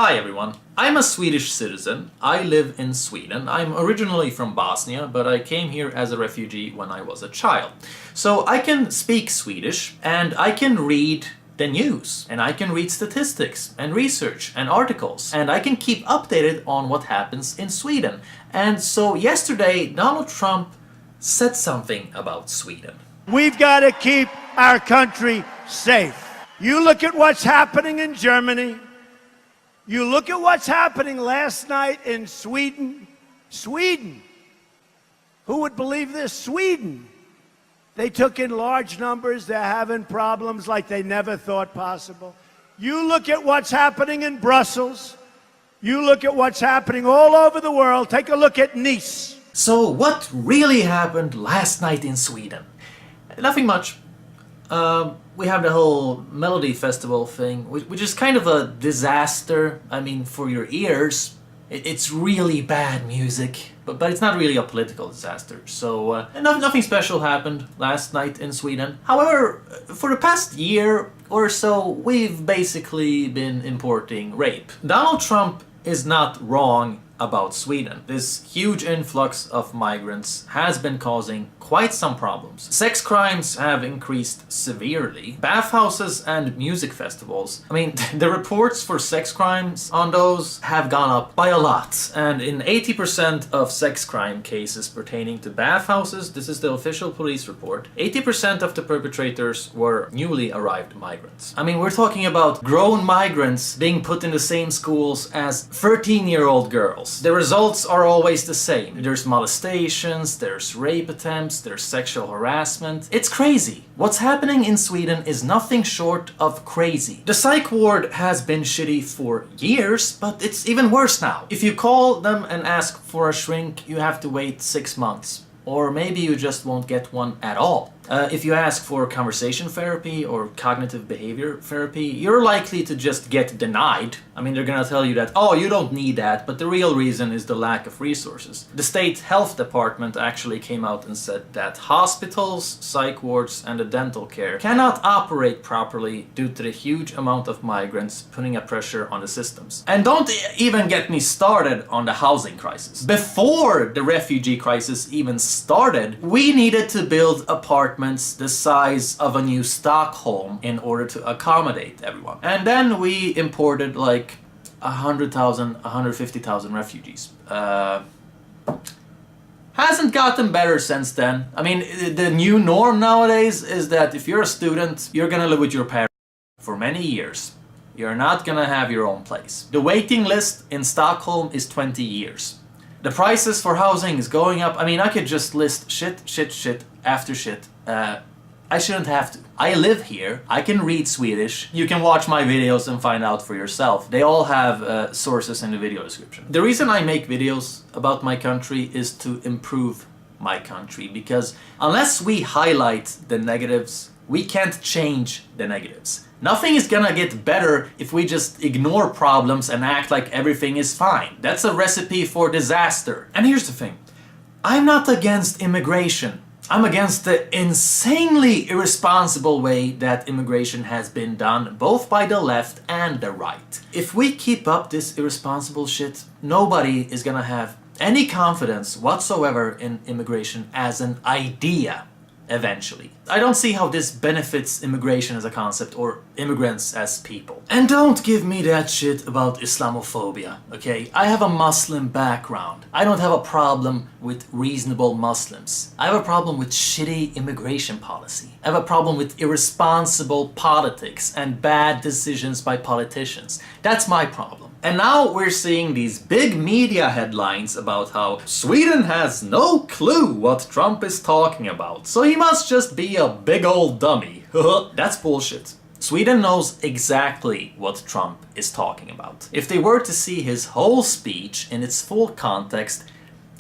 Hi everyone, I'm a Swedish citizen. I live in Sweden. I'm originally from Bosnia, but I came here as a refugee when I was a child. So I can speak Swedish, and I can read the news, and I can read statistics and research and articles, and I can keep updated on what happens in Sweden. And so yesterday, Donald Trump said something about Sweden. We've got to keep our country safe. You look at what's happening in Germany. You look at what's happening last night in Sweden. Sweden. Who would believe this? Sweden. They took in large numbers. They're having problems like they never thought possible. You look at what's happening in Brussels. You look at what's happening all over the world. Take a look at Nice. So what really happened last night in Sweden? Nothing much. We have the whole Melody Festival thing, which is kind of a disaster. I mean, for your ears, it's really bad music, but it's not really a political disaster. So nothing special happened last night in Sweden. However, for the past year or so, we've basically been importing rape. Donald Trump is not wrong about Sweden. This huge influx of migrants has been causing quite some problems. Sex crimes have increased severely. Bathhouses and music festivals, I mean, the reports for sex crimes on those have gone up by a lot. And in 80% of sex crime cases pertaining to bathhouses, this is the official police report, 80% of the perpetrators were newly arrived migrants. I mean, we're talking about grown migrants being put in the same schools as 13-year-old girls. The results are always the same. There's molestations, there's rape attempts, there's sexual harassment. It's crazy. What's happening in Sweden is nothing short of crazy. The psych ward has been shitty for years, but it's even worse now. If you call them and ask for a shrink, you have to wait 6 months. Or maybe you just won't get one at all. If you ask for conversation therapy or cognitive behavior therapy, you're likely to just get denied. I mean, they're gonna tell you that, oh, you don't need that, but the real reason is the lack of resources. The state health department actually came out and said that hospitals, psych wards, and the dental care cannot operate properly due to the huge amount of migrants putting a pressure on the systems. And don't even get me started on the housing crisis. Before the refugee crisis even started, we needed to build apartments the size of a new Stockholm in order to accommodate everyone. And then we imported like 100,000, 150,000 refugees. Hasn't gotten better since then. I mean, the new norm nowadays is that if you're a student, you're gonna live with your parents for many years. You're not gonna have your own place. The waiting list in Stockholm is 20 years. The prices for housing is going up. I mean, I could just list shit after shit. I shouldn't have to. I live here. I can read Swedish. You can watch my videos and find out for yourself. They all have sources in the video description. The reason I make videos about my country is to improve my country, because unless we highlight the negatives, we can't change the negatives. Nothing is gonna get better if we just ignore problems and act like everything is fine. That's a recipe for disaster. And here's the thing. I'm not against immigration. I'm against the insanely irresponsible way that immigration has been done, both by the left and the right. If we keep up this irresponsible shit, nobody is gonna have any confidence whatsoever in immigration as an idea. Eventually. I don't see how this benefits immigration as a concept or immigrants as people. And don't give me that shit about Islamophobia, okay? I have a Muslim background. I don't have a problem with reasonable Muslims. I have a problem with shitty immigration policy. I have a problem with irresponsible politics and bad decisions by politicians. That's my problem. And now we're seeing these big media headlines about how Sweden has no clue what Trump is talking about, so he must just be a big old dummy. That's bullshit. Sweden knows exactly what Trump is talking about. If they were to see his whole speech in its full context,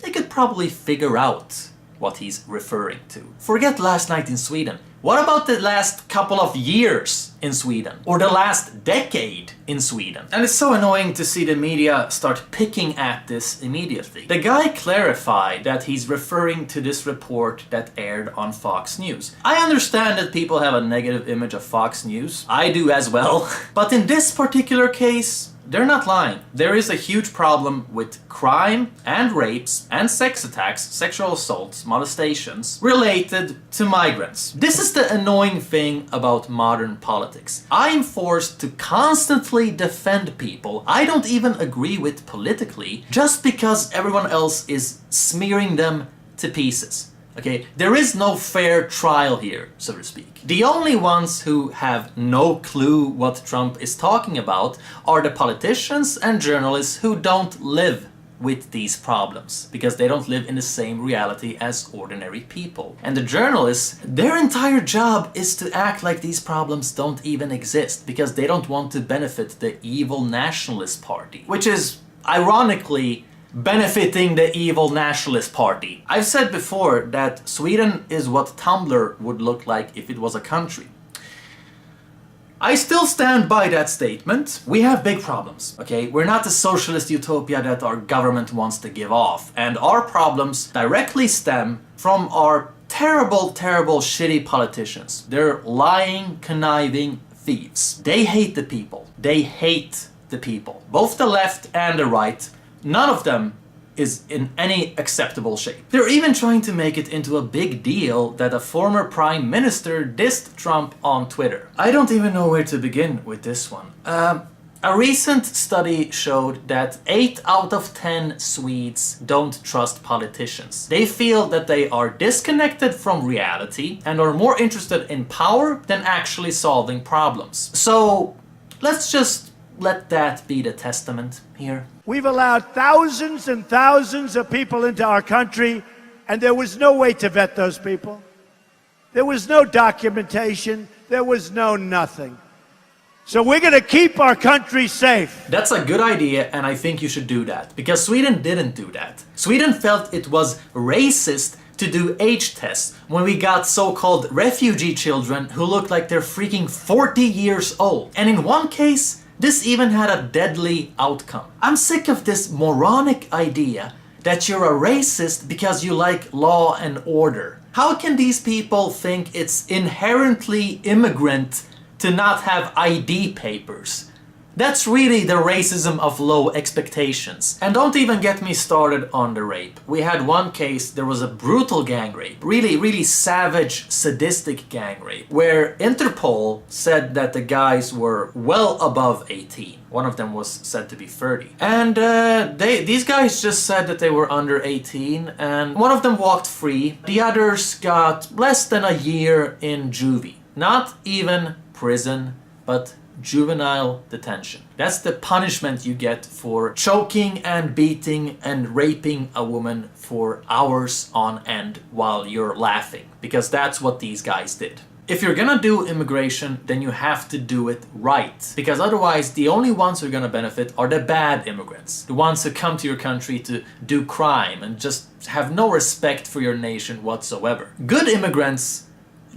they could probably figure out what he's referring to. Forget last night in Sweden. What about the last couple of years in Sweden? Or the last decade in Sweden? And it's so annoying to see the media start picking at this immediately. The guy clarified that he's referring to this report that aired on Fox News. I understand that people have a negative image of Fox News. I do as well. But in this particular case, they're not lying. There is a huge problem with crime and rapes and sex attacks, sexual assaults, molestations related to migrants. This is the annoying thing about modern politics. I'm forced to constantly defend people I don't even agree with politically just because everyone else is smearing them to pieces. Okay, there is no fair trial here, so to speak. The only ones who have no clue what Trump is talking about are the politicians and journalists who don't live with these problems, because they don't live in the same reality as ordinary people. And the journalists, their entire job is to act like these problems don't even exist, because they don't want to benefit the evil nationalist party, which is ironically benefiting the evil nationalist party. I've said before that Sweden is what Tumblr would look like if it was a country. I still stand by that statement. We have big problems, okay? We're not the socialist utopia that our government wants to give off. And our problems directly stem from our terrible, terrible, shitty politicians. They're lying, conniving thieves. They hate the people. They hate the people. Both the left and the right. None of them is in any acceptable shape. They're even trying to make it into a big deal that a former prime minister dissed Trump on Twitter. I don't even know where to begin with this one. A recent study showed that 8 out of 10 Swedes don't trust politicians. They feel that they are disconnected from reality and are more interested in power than actually solving problems. So let's just let that be the testament here. We've allowed thousands and thousands of people into our country, and there was no way to vet those people. There was no documentation. There was no nothing. So we're going to keep our country safe. That's a good idea, and I think you should do that, because Sweden didn't do that. Sweden felt it was racist to do age tests when we got so-called refugee children who looked like they're freaking 40 years old. And in one case, this even had a deadly outcome. I'm sick of this moronic idea that you're a racist because you like law and order. How can these people think it's inherently immigrant to not have ID papers? That's really the racism of low expectations. And don't even get me started on the rape. We had one case, there was a brutal gang rape. Really savage, sadistic gang rape. Where Interpol said that the guys were well above 18. One of them was said to be 30. And these guys just said that they were under 18. And one of them walked free. The others got less than a year in juvie. Not even prison, but juvenile detention. That's the punishment you get for choking and beating and raping a woman for hours on end while you're laughing. Because that's what these guys did. If you're gonna do immigration, then you have to do it right. Because otherwise, the only ones who are gonna benefit are the bad immigrants. The ones who come to your country to do crime and just have no respect for your nation whatsoever. Good immigrants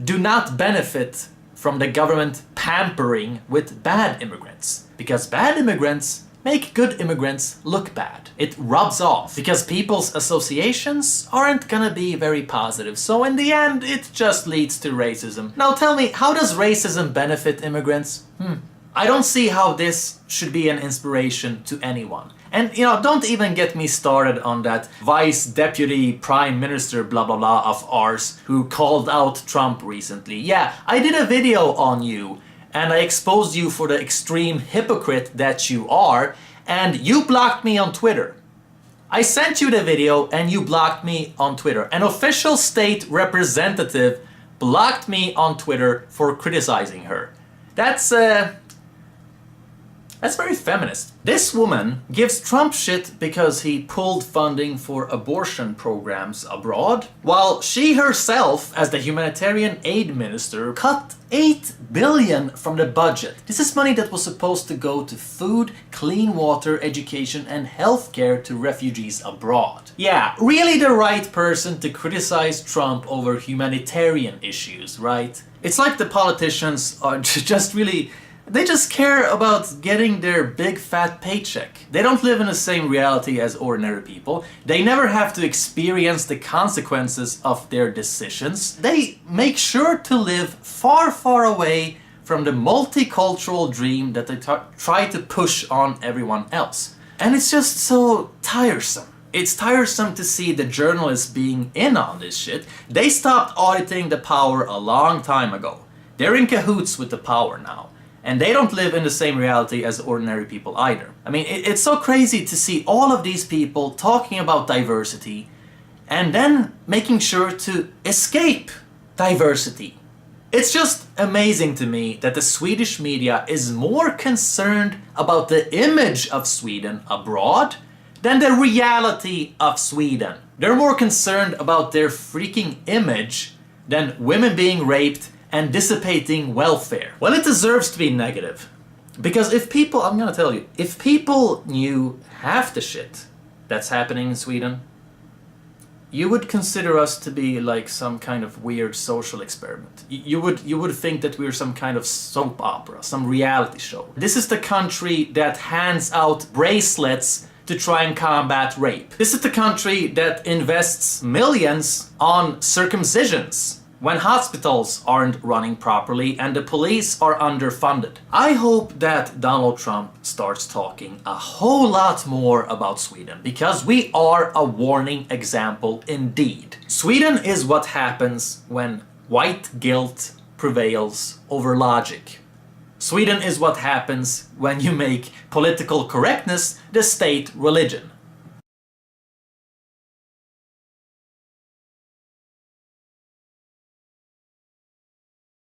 do not benefit from the government pampering with bad immigrants. Because bad immigrants make good immigrants look bad. It rubs off. Because people's associations aren't gonna be very positive. So in the end, it just leads to racism. Now tell me, how does racism benefit immigrants? I don't see how this should be an inspiration to anyone. And, you know, don't even get me started on that vice deputy prime minister blah blah blah of ours who called out Trump recently. Yeah, I did a video on you and I exposed you for the extreme hypocrite that you are, and you blocked me on Twitter. I sent you the video and you blocked me on Twitter. An official state representative blocked me on Twitter for criticizing her. That's very feminist. This woman gives Trump shit because he pulled funding for abortion programs abroad, while she herself, as the humanitarian aid minister, cut $8 billion from the budget. This is money that was supposed to go to food, clean water, education, and healthcare to refugees abroad. Yeah, really the right person to criticize Trump over humanitarian issues, right? It's like the politicians are just really... They just care about getting their big fat paycheck. They don't live in the same reality as ordinary people. They never have to experience the consequences of their decisions. They make sure to live far, far away from from the multicultural dream that they try to push on everyone else. And it's just so tiresome. It's tiresome to see the journalists being in on this shit. They stopped auditing the power a long time ago. They're in cahoots with the power now. And they don't live in the same reality as ordinary people either. I mean, it's so crazy to see all of these people talking about diversity and then making sure to escape diversity. It's just amazing to me that the Swedish media is more concerned about the image of Sweden abroad than the reality of Sweden. They're more concerned about their freaking image than women being raped and dissipating welfare. Well, it deserves to be negative. Because if people, I'm gonna tell you, if people knew half the shit that's happening in Sweden, you would consider us to be like some kind of weird social experiment. You would think that we're some kind of soap opera, some reality show. This is the country that hands out bracelets to try and combat rape. This is the country that invests millions on circumcisions when hospitals aren't running properly and the police are underfunded. I hope that Donald Trump starts talking a whole lot more about Sweden, because we are a warning example indeed. Sweden is what happens when white guilt prevails over logic. Sweden is what happens when you make political correctness the state religion.